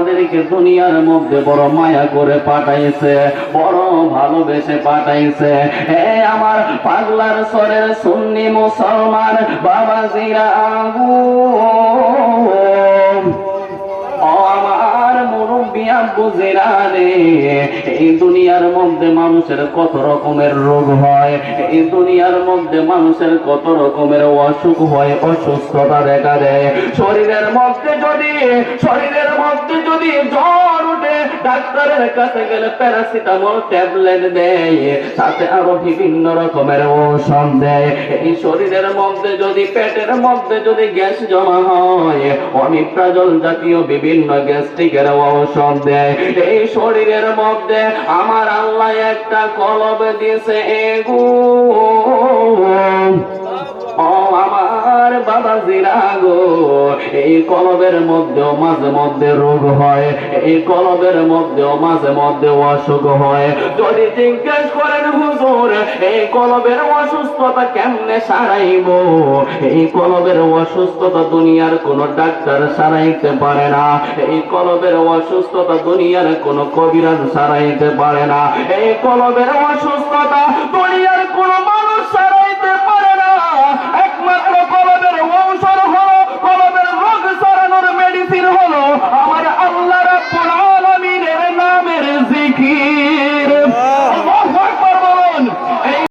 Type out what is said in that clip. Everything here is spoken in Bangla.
আমাদেরকে দুনিয়ার মধ্যে বড় মায়া করে পাঠাইছে, বড় ভালোবেসে পাঠাইছে। হে আমার পাগলার সরের সুন্নি মুসলমান বাবাজিরা গো, আমার মুরব্বী আব্বুজিরা রে, এই দুনিয়ার মধ্যে মানুষের কত রকমের রোগ হয়, এই দুনিয়ার মধ্যে মানুষের কত রকমের অসুখ হয়, অসুস্থতা দেখা দেয়। শরীরের মধ্যে যদি জ্বর উঠে ডাক্তারের কাছে গেলে প্যারাসিটামল ট্যাবলেট দেয়, সাথে আরো বিভিন্ন রকমের ঔষধ দেয়। এই শরীরের মধ্যে যদি পেটের মধ্যে যদি গ্যাস জমা হয়, অমিপ্রাজল জাতীয় বিভিন্ন গ্যাস্ট্রিকের ঔষধ দেয়। এই শরীরের মধ্যে আমার আল্লাহ একটা কলব দিয়েছে এগো, ও আমার বাবাজিরা গো, এই কলবের মধ্যেও মাঝে মধ্যে রোগ হয়, এই কলবের মধ্যেও মাঝে মধ্যে অসুখ হয়। যদি জিজ্ঞেস করেন হুজুর এই কলবের অসুস্থতা কেমনে সারাইব, এই কলবের অসুস্থতা দুনিয়ার কোন ডাক্তার সারাইতে পারে না, এই কলবের অসুস্থতা দুনিয়ার কোন কবিরাজ সারাইতে পারে না, এই কলবের অসুস্থতা দুনিয়ার